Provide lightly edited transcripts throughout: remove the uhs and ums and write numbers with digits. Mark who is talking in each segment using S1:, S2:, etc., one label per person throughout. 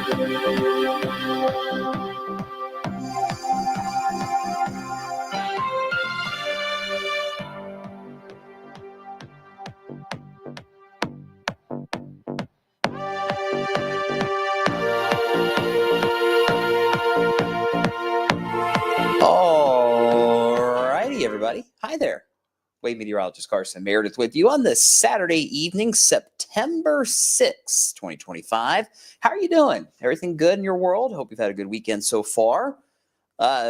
S1: Alrighty, everybody. Hi there. Wave meteorologist Carson Meredith with you on this Saturday evening, September 6th, 2025. How are you doing? Everything good in your world? Hope you've had a good weekend so far.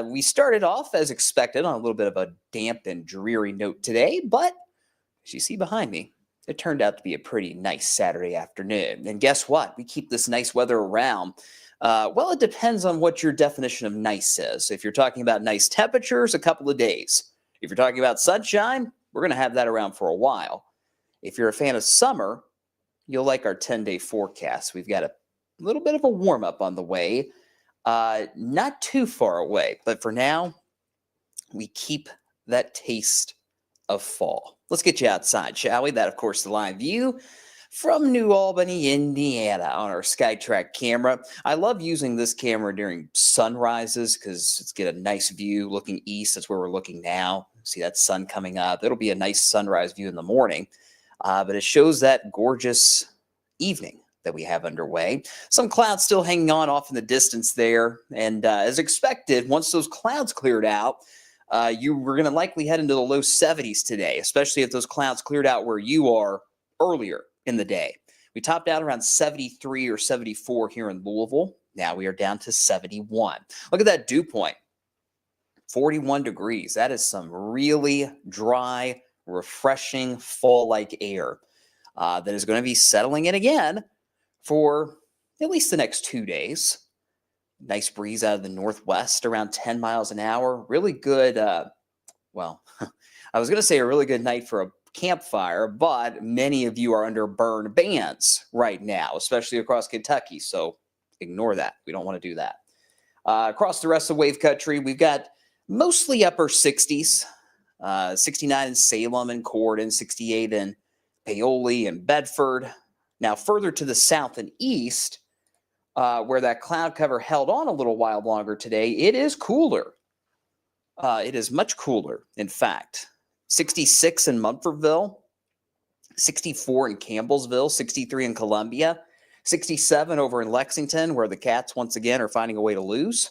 S1: We started off as expected on a little bit of a damp and dreary note today, but as you see behind me, it turned out to be a pretty nice Saturday afternoon. And guess what? We keep this nice weather around. Well, it depends on what your definition of nice is. If you're talking about nice temperatures, a couple of days. If you're talking about sunshine, we're going to have that around for a while. If you're a fan of summer, you'll like our 10-day forecast. We've got a little bit of a warm-up on the way. Not too far away, but for now, we keep that taste of fall. Let's get you outside, shall we? That, of course, the live view from New Albany, Indiana on our SkyTrack camera. I love using this camera during sunrises because it's get a nice view looking east. That's where we're looking now. See that sun coming up. It'll be a nice sunrise view in the morning, but it shows that gorgeous evening that we have underway. Some clouds still hanging on off in the distance there. And as expected, once those clouds cleared out, you were going to likely head into the low 70s today, especially if those clouds cleared out where you are earlier in the day. We topped out around 73 or 74 here in Louisville. Now we are down to 71. Look at that dew point, 41 degrees. That is some really dry, refreshing fall-like air that is going to be settling in again for at least the next 2 days. Nice breeze out of the northwest around 10 miles an hour. Really good, well, I was going to say a really good night for a campfire, but many of you are under burn bans right now, especially across Kentucky, so ignore that. We don't want to do that. Across the rest of Wave Country, we've got mostly upper 60s, 69 in Salem and Corydon, 68 in Paoli and Bedford. Now, further to the south and east, where that cloud cover held on a little while longer today, it is cooler. It is much cooler, in fact. 66 in Munfordville, 64 in Campbellsville, 63 in Columbia, 67 over in Lexington, where the Cats once again are finding a way to lose.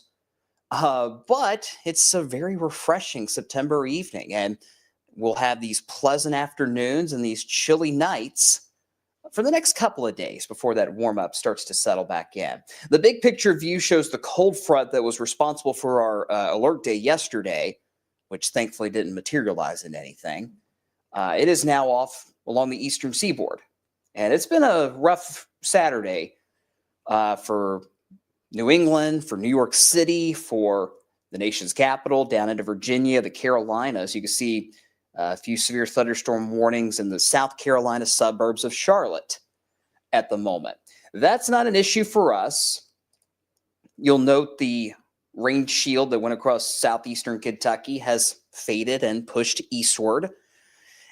S1: But it's a very refreshing September evening, and we'll have these pleasant afternoons and these chilly nights for the next couple of days before that warm-up starts to settle back in. The big picture view shows the cold front that was responsible for our alert day yesterday, which thankfully didn't materialize in anything. It is now off along the eastern seaboard. And it's been a rough Saturday for New England, for New York City, for the nation's capital, down into Virginia, the Carolinas. You can see a few severe thunderstorm warnings in the South Carolina suburbs of Charlotte at the moment. That's not an issue for us. You'll note the rain shield that went across southeastern Kentucky has faded and pushed eastward,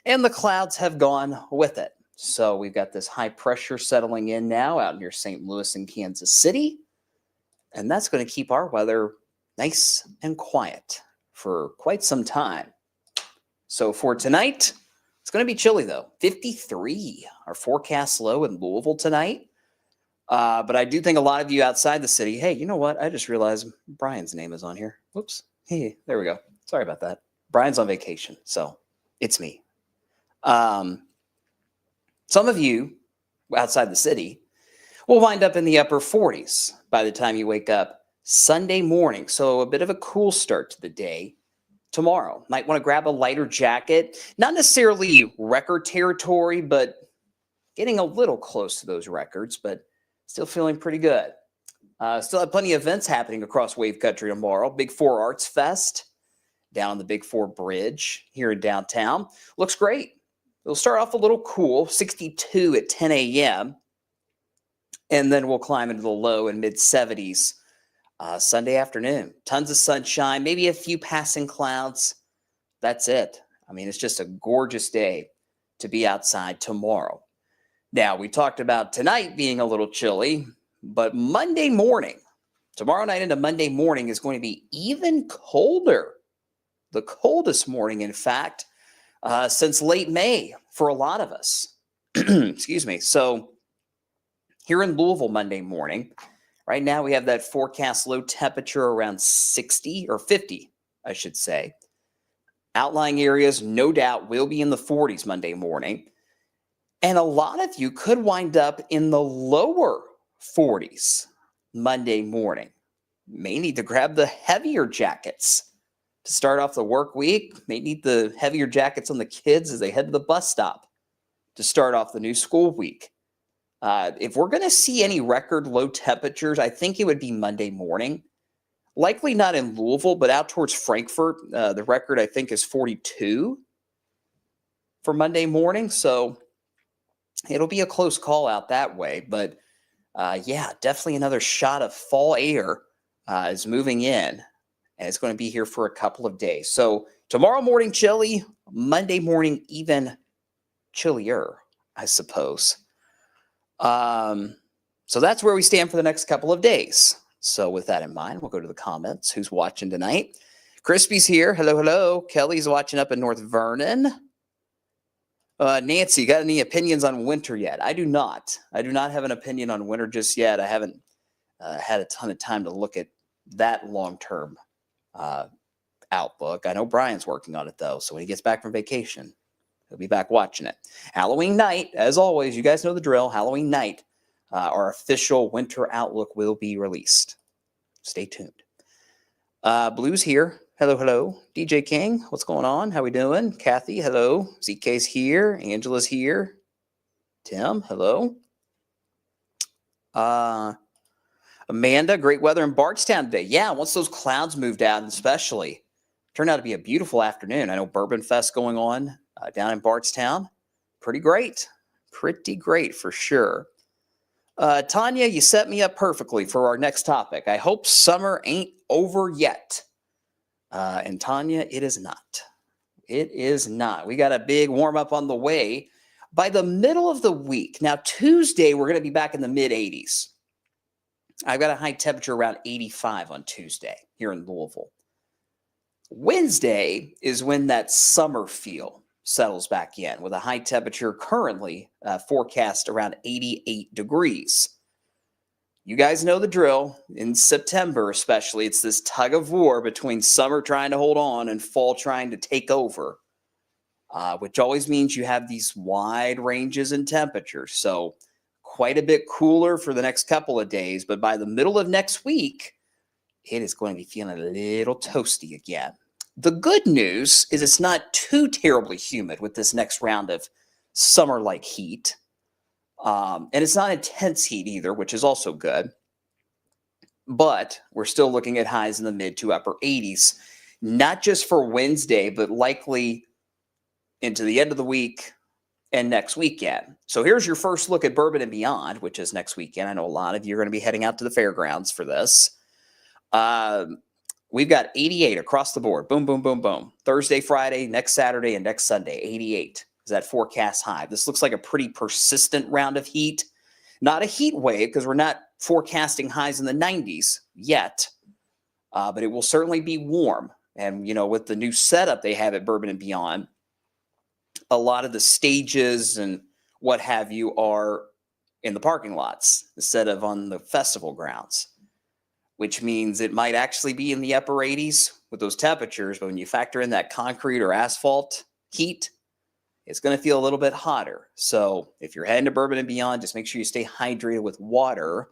S1: and the clouds have gone with it. So we've got this high pressure settling in now out near St. Louis and Kansas City, and that's going to keep our weather nice and quiet for quite some time. So for tonight, it's going to be chilly, though. 53, our forecast low in Louisville tonight. But I do think a lot of you outside the city, hey, you know what? I just realized Brian's name is on here. Whoops. Hey, there we go. Sorry about that. Brian's on vacation, so it's me. Some of you outside the city will wind up in the upper 40s by the time you wake up Sunday morning. So a bit of a cool start to the day tomorrow. Might want to grab a lighter jacket. Not necessarily record territory, but getting a little close to those records, but still feeling pretty good. Still have plenty of events happening across Wave Country tomorrow. Big Four Arts Fest down on the Big Four Bridge here in downtown. Looks great. It'll start off a little cool, 62 at 10 a.m., and then we'll climb into the low and mid-70s Sunday afternoon. Tons of sunshine, maybe a few passing clouds. That's it. I mean, it's just a gorgeous day to be outside tomorrow. Now, we talked about tonight being a little chilly, But Monday morning, tomorrow night into Monday morning is going to be even colder. The coldest morning, in fact, since late May for a lot of us. Excuse me. So here in Louisville Monday morning, right now we have that forecast low temperature around 60 or 50, I should say. Outlying areas, no doubt, will be in the 40s Monday morning. And a lot of you could wind up in the lower 40s Monday morning. May need to grab the heavier jackets to start off the work week. May need the heavier jackets on the kids as they head to the bus stop to start off the new school week. If we're going to see any record low temperatures, I think it would be Monday morning. Likely not in Louisville, but out towards Frankfort. The record, I think, is 42 for Monday morning. So it'll be a close call out that way. But yeah, definitely another shot of fall air is moving in. And it's going to be here for a couple of days. So tomorrow morning, chilly. Monday morning, even chillier, I suppose. So that's where we stand for the next couple of days. So with that in mind, we'll go to the comments. Who's watching tonight? Crispy's here. Hello, hello. Kelly's watching up in North Vernon. Nancy, got any opinions on winter yet? I do not. I do not have an opinion on winter just yet. I haven't had a ton of time to look at that long-term outlook. I know Brian's working on it, though. So when he gets back from vacation, he'll be back watching it. Halloween night, as always, you guys know the drill. Halloween night, our official winter outlook will be released. Stay tuned. Blue's here. Hello, hello. DJ King, what's going on? How we doing? Kathy, hello. ZK's here. Angela's here. Tim, hello. Amanda, great weather in Bardstown today. Yeah, once those clouds moved out, especially, turned out to be a beautiful afternoon. I know Bourbon Fest going on down in Bardstown. Pretty great. Pretty great for sure. Tanya, you set me up perfectly for our next topic. I hope summer ain't over yet. And Tanya, it is not. It is not. We got a big warm up on the way by the middle of the week. Now, Tuesday, we're going to be back in the mid 80s. I've got a high temperature around 85 on Tuesday here in Louisville. Wednesday is when that summer feel settles back in with a high temperature currently forecast around 88 degrees. You guys know the drill. In September especially, it's this tug of war between summer trying to hold on and fall trying to take over, which always means you have these wide ranges in temperatures. So quite a bit cooler for the next couple of days, but by the middle of next week, it is going to be feeling a little toasty again. The good news is it's not too terribly humid with this next round of summer-like heat. And it's not intense heat either, which is also good. But we're still looking at highs in the mid to upper 80s, not just for Wednesday, but likely into the end of the week and next weekend. So here's your first look at Bourbon and Beyond, which is next weekend. I know a lot of you are going to be heading out to the fairgrounds for this. We've got 88 across the board. Boom, boom, boom, boom. Thursday, Friday, next Saturday, and next Sunday, 88 is that forecast high. This looks like a pretty persistent round of heat. Not a heat wave because we're not forecasting highs in the 90s yet, but it will certainly be warm. And, you know, with the new setup they have at Bourbon and Beyond, a lot of the stages and what have you are in the parking lots instead of on the festival grounds, which means it might actually be in the upper 80s with those temperatures. But when you factor in that concrete or asphalt heat, it's going to feel a little bit hotter. So if you're heading to Bourbon and Beyond, just make sure you stay hydrated with water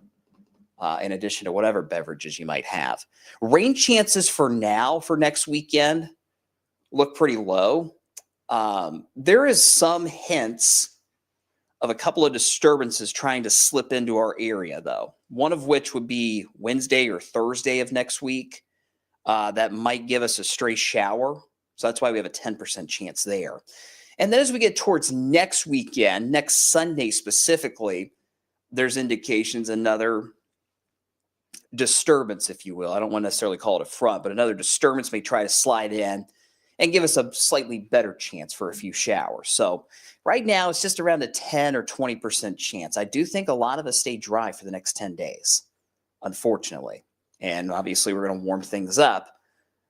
S1: in addition to whatever beverages you might have. Rain chances for now for next weekend look pretty low. There is some hints of a couple of disturbances trying to slip into our area, though. One of which would be Wednesday or Thursday of next week. That might give us a stray shower. So that's why we have a 10% chance there. And then as we get towards next weekend, next Sunday specifically, there's indications another disturbance, if you will. I don't want to necessarily call it a front, but another disturbance may try to slide in and give us a slightly better chance for a few showers. So right now it's just around a 10 or 20% chance. I do think a lot of us stay dry for the next 10 days, unfortunately. And obviously we're going to warm things up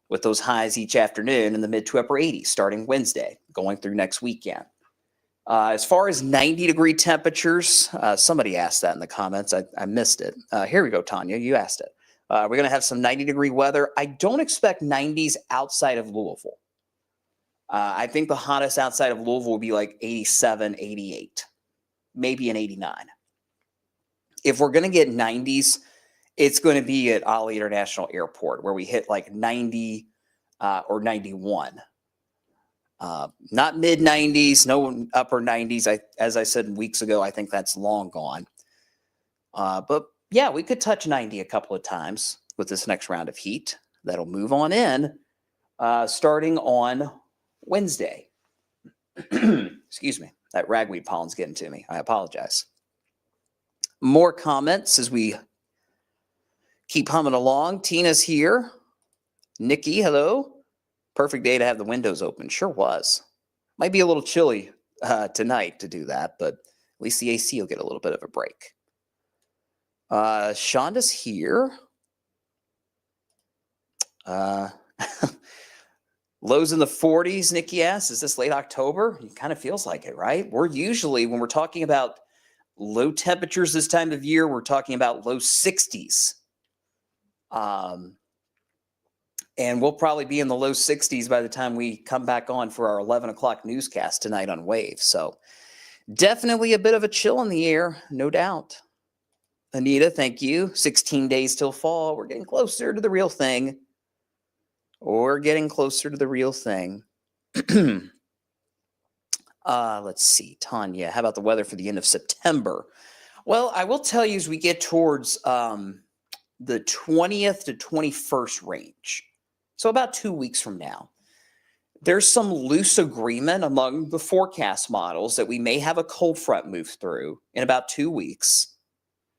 S1: with those highs each afternoon in the mid to upper 80s starting Wednesday, going through next weekend. As far as 90-degree temperatures, somebody asked that in the comments. I missed it. Here we go, Tanya. You asked it. We're going to have some 90-degree weather. I don't expect 90s outside of Louisville. I think the hottest outside of Louisville will be like 87, 88, maybe an 89. If we're going to get 90s, it's going to be at Ali International Airport where we hit like 90 or 91. Not mid 90s, no upper 90s. As I said weeks ago, I think that's long gone. But yeah, we could touch 90 a couple of times with this next round of heat. That'll move on in starting on Wednesday. Excuse me. That ragweed pollen's getting to me. I apologize. More comments as we keep humming along. Tina's here. Nikki, hello. Perfect day to have the windows open. Sure was. Might be a little chilly tonight to do that, but at least the AC will get a little bit of a break. Shonda's here. Lows in the 40s, Nikki asks. Is this late October? It kind of feels like it, right? We're usually, when we're talking about low temperatures this time of year, we're talking about low 60s. And we'll probably be in the low 60s by the time we come back on for our 11 o'clock newscast tonight on Wave. So definitely a bit of a chill in the air, no doubt. Anita, thank you. 16 days till fall. We're getting closer to the real thing. We're getting closer to the real thing. Let's see, Tanya, how about the weather for the end of September? Well, I will tell you as we get towards the 20th to 21st range. So about 2 weeks from now, there's some loose agreement among the forecast models that we may have a cold front move through in about 2 weeks,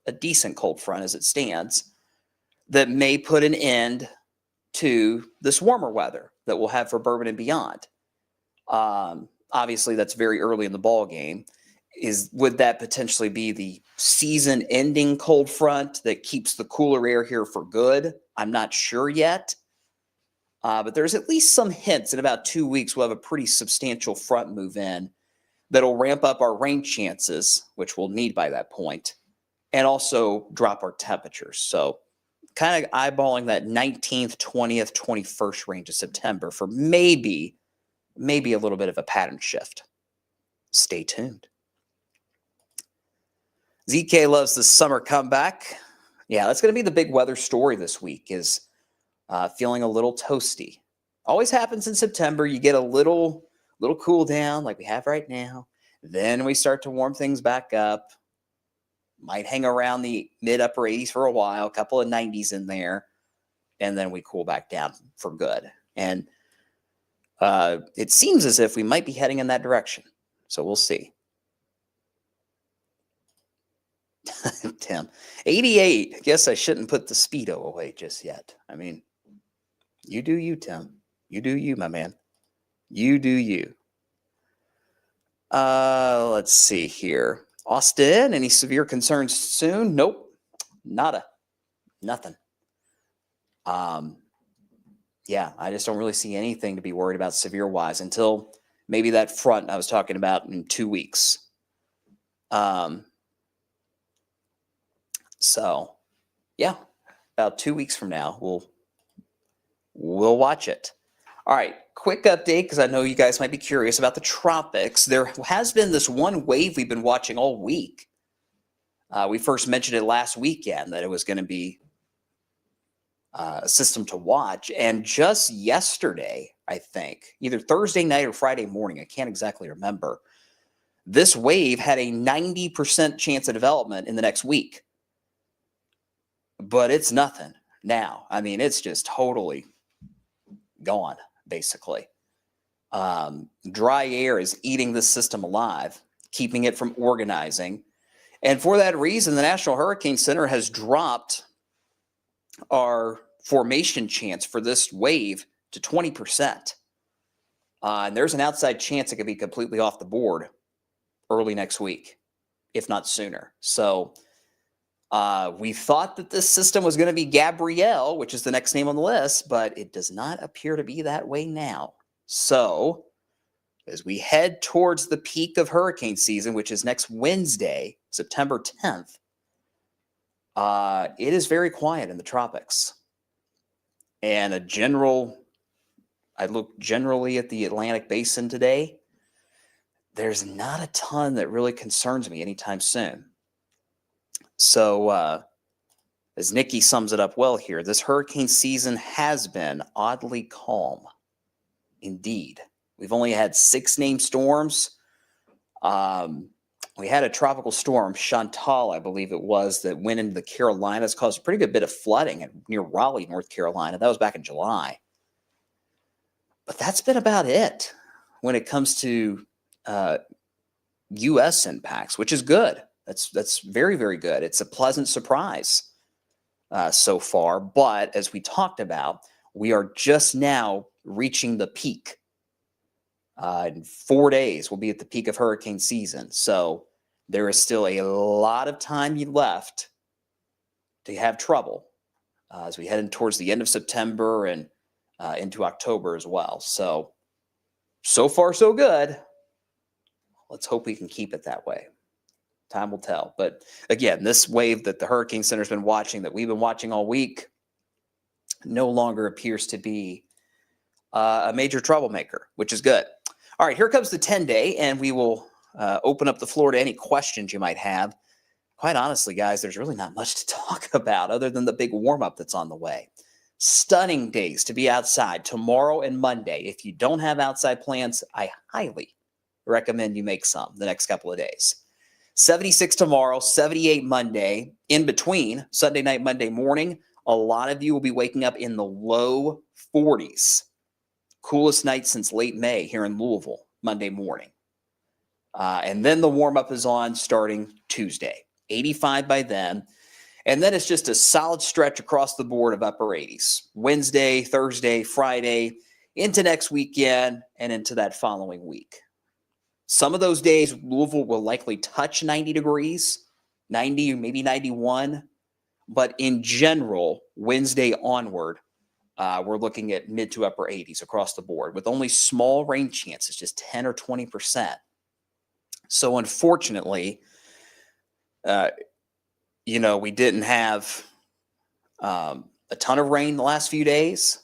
S1: a decent cold front as it stands, that may put an end to this warmer weather that we'll have for Bourbon and beyond. Obviously, that's very early in the ball game. Would that potentially be the season-ending cold front that keeps the cooler air here for good? I'm not sure yet. But there's at least some hints in about 2 weeks we'll have a pretty substantial front move in that'll ramp up our rain chances, which we'll need by that point, and also drop our temperatures. So kind of eyeballing that 19th, 20th, 21st range of September for maybe a little bit of a pattern shift. Stay tuned. ZK loves the summer comeback. Yeah, that's going to be the big weather story this week is feeling a little toasty. Always happens in September. You get a little cool down like we have right now. Then we start to warm things back up. Might hang around the mid-upper 80s for a while, a couple of 90s in there, and then we cool back down for good. And it seems as if we might be heading in that direction. So we'll see. Tim, 88. Guess I shouldn't put the Speedo away just yet. I mean, you do you, Tim. You do you, my man. You do you. Let's see here. Austin, any severe concerns soon? Nope. Nada. Nothing. Yeah, I just don't really see anything to be worried about severe-wise until maybe that front I was talking about in 2 weeks. So, yeah, about 2 weeks from now, we'll watch it. All right, quick update, because I know you guys might be curious about the tropics. There has been this one wave we've been watching all week. We first mentioned it last weekend that it was going to be a system to watch. And just yesterday, I think, either Thursday night or Friday morning, I can't exactly remember, this wave had a 90% chance of development in the next week. But it's nothing now. I mean, it's just totally gone, basically. Dry air is eating the system alive, keeping it from organizing. And for that reason, the National Hurricane Center has dropped our formation chance for this wave to 20%. And there's an outside chance it could be completely off the board early next week, if not sooner. So we thought that this system was going to be Gabrielle, which is the next name on the list, but it does not appear to be that way now. So as we head towards the peak of hurricane season, which is next Wednesday, September 10th, it is very quiet in the tropics. And I look generally at the Atlantic Basin today. There's not a ton that really concerns me anytime soon. So, as Nikki sums it up well here, this hurricane season has been oddly calm. Indeed. We've only had 6 named storms. We had a tropical storm, Chantal, I believe it was, that went into the Carolinas, caused a pretty good bit of flooding near Raleigh, North Carolina. That was back in July. But that's been about it when it comes to U.S. impacts, which is good. That's very, very good. It's a pleasant surprise so far. But as we talked about, we are just now reaching the peak. In 4 days, we'll be at the peak of hurricane season. So there is still a lot of time left to have trouble as we head in towards the end of September and into October as well. So far, so good. Let's hope we can keep it that way. Time will tell. But again, this wave that the Hurricane Center's been watching, that we've been watching all week, no longer appears to be a major troublemaker, which is good. All right, here comes the 10-day, and we will open up the floor to any questions you might have. Quite honestly, guys, there's really not much to talk about other than the big warm-up that's on the way. Stunning days to be outside tomorrow and Monday. If you don't have outside plans, I highly recommend you make some the next couple of days. 76 tomorrow, 78 Monday. In between, Sunday night, Monday morning, a lot of you will be waking up in the low 40s. Coolest night since late May here in Louisville, Monday morning. And then the warm-up is on starting Tuesday. 85 by then. And then it's just a solid stretch across the board of upper 80s. Wednesday, Thursday, Friday, into next weekend, and into that following week. Some of those days, Louisville will likely touch 90 degrees, 90, maybe 91. But in general, Wednesday onward, we're looking at mid to upper 80s across the board with only small rain chances, just 10 or 20%. So unfortunately, we didn't have a ton of rain the last few days.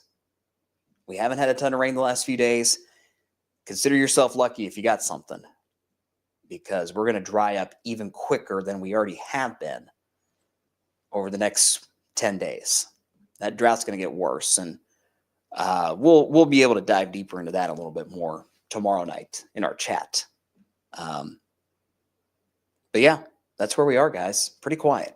S1: We haven't had a ton of rain the last few days. Consider yourself lucky if you got something, because we're going to dry up even quicker than we already have been over the next 10 days. That drought's going to get worse, and we'll be able to dive deeper into that a little bit more tomorrow night in our chat. But yeah, that's where we are, guys. Pretty quiet.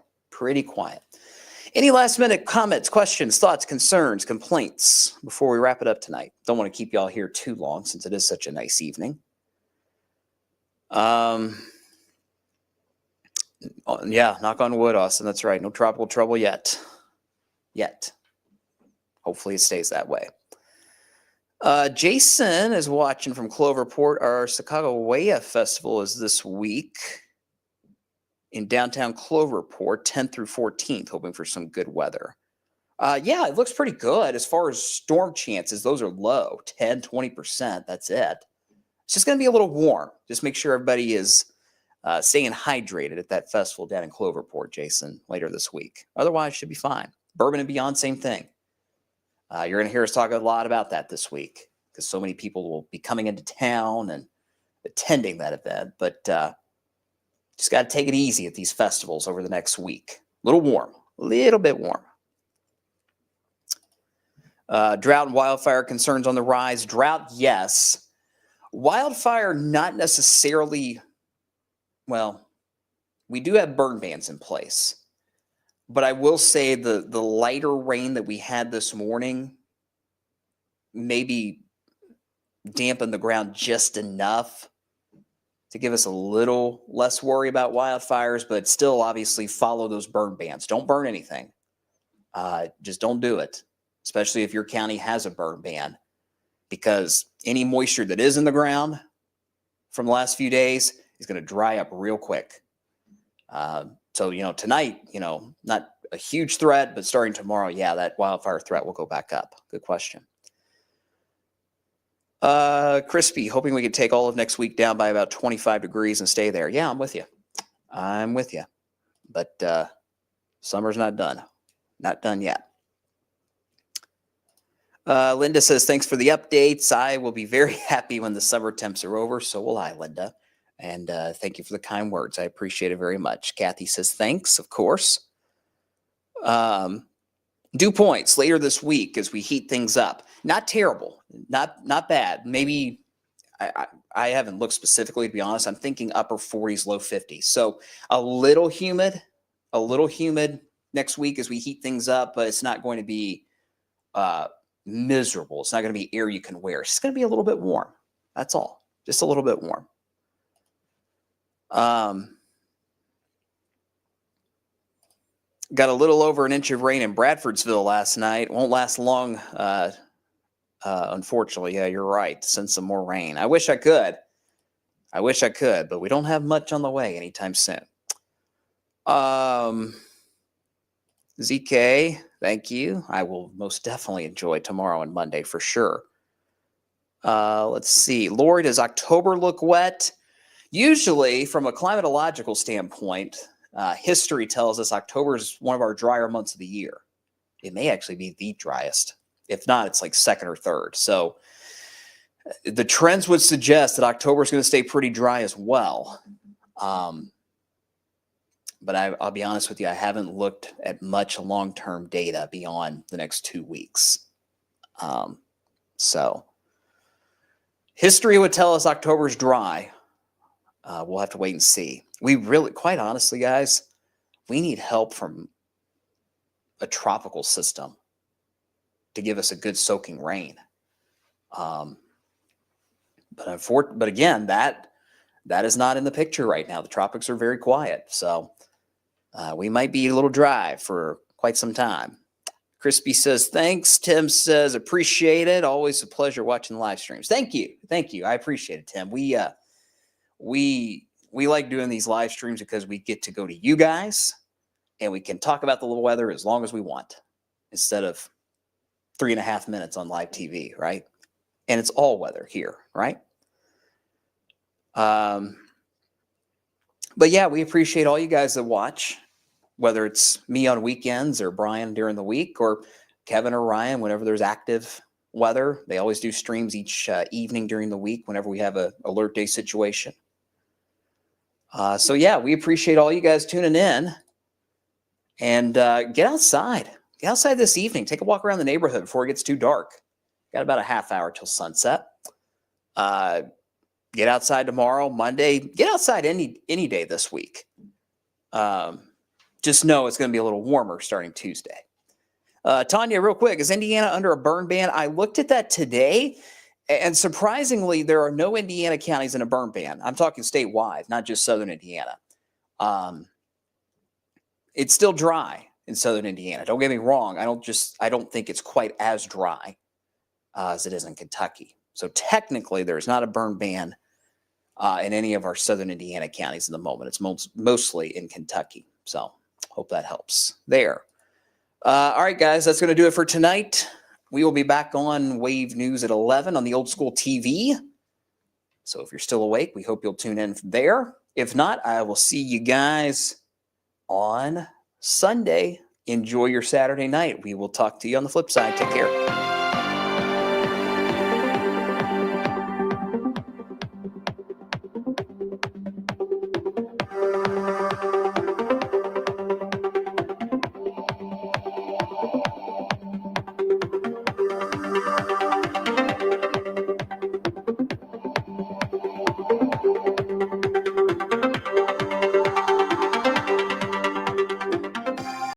S1: Any last minute comments, questions, thoughts, concerns, complaints before we wrap it up tonight? Don't want to keep y'all here too long since it is such a nice evening. Yeah, knock on wood, Austin. That's right. No tropical trouble yet. Hopefully it stays that way. Jason is watching from Cloverport. Our Sacagawea Festival is this week in downtown Cloverport, 10th through 14th, hoping for some good weather. Yeah, it looks pretty good. As far as storm chances, those are low, 10, 20%. That's it. It's just going to be a little warm. Just make sure everybody is staying hydrated at that festival down in Cloverport, Jason, later this week. Otherwise, it should be fine. Bourbon and Beyond, same thing. You're going to hear us talk a lot about that this week because so many people will be coming into town and attending that event. But just got to take it easy at these festivals over the next week. A little bit warm. Drought and wildfire concerns on the rise. Drought, yes. Wildfire, not necessarily. Well, we do have burn bans in place. But I will say the lighter rain that we had this morning maybe dampened the ground just enough to give us a little less worry about wildfires, but still obviously follow those burn bans. Don't burn anything. Just don't do it, especially if your county has a burn ban. because any moisture that is in the ground from the last few days is going to dry up real quick. So, tonight, not a huge threat, but starting tomorrow, yeah, that wildfire threat will go back up. Good question. Crispy, hoping we could take all of next week down by about 25 degrees and stay there. Yeah, I'm with you. But summer's not done. Not done yet. Linda says, thanks for the updates. I will be very happy when the summer temps are over. So will I, Linda. And thank you for the kind words. I appreciate it very much. Kathy says, thanks, of course. Dew points later this week as we heat things up. Not terrible. Not bad. Maybe I haven't looked specifically, to be honest. I'm thinking upper 40s, low 50s. So a little humid next week as we heat things up, but it's not going to be miserable. It's not going to be air you can wear. It's just going to be a little bit warm. That's all. Just a little bit warm. Got a little over an inch of rain in Bradfordsville last night. Won't last long, unfortunately. Yeah, you're right. Send some more rain. I wish I could, but we don't have much on the way anytime soon. ZK, thank you. I will most definitely enjoy tomorrow and Monday for sure. Let's see. Lori, does October look wet? Usually, from a climatological standpoint, history tells us October is one of our drier months of the year. It may actually be the driest. If not, it's like second or third. So the trends would suggest that October is going to stay pretty dry as well. But I'll be honest with you, I haven't looked at much long-term data beyond the next 2 weeks. So history would tell us October's dry. We'll have to wait and see. We really, quite honestly, guys, we need help from a tropical system to give us a good soaking rain. But again, that is not in the picture right now. The tropics are very quiet. So we might be a little dry for quite some time. Crispy says, thanks. Tim says, appreciate it. Always a pleasure watching the live streams. Thank you. Thank you. I appreciate it, Tim. We like doing these live streams because we get to go to you guys and we can talk about the little weather as long as we want instead of 3.5 minutes on live TV, right? And it's all weather here, right? But yeah, we appreciate all you guys that watch, whether it's me on weekends or Brian during the week or Kevin or Ryan, whenever there's active weather. They always do streams each evening during the week whenever we have a alert day situation. So yeah, we appreciate all you guys tuning in and get outside. Get outside this evening. Take a walk around the neighborhood before it gets too dark. Got about a half hour till sunset. Get outside tomorrow, Monday. Get outside any day this week. Just know it's going to be a little warmer starting Tuesday. Tanya, real quick, is Indiana under a burn ban? I looked at that today, and surprisingly, there are no Indiana counties in a burn ban. I'm talking statewide, not just Southern Indiana. It's still dry in Southern Indiana. Don't get me wrong. I don't think it's quite as dry as it is in Kentucky. So technically, there's not a burn ban in any of our Southern Indiana counties at the moment. It's mostly in Kentucky. So hope that helps there. All right, guys, that's going to do it for tonight. We will be back on Wave News at 11 on the Old School TV. So if you're still awake, we hope you'll tune in there. If not, I will see you guys on Sunday. Enjoy your Saturday night. We will talk to you on the flip side. Take care.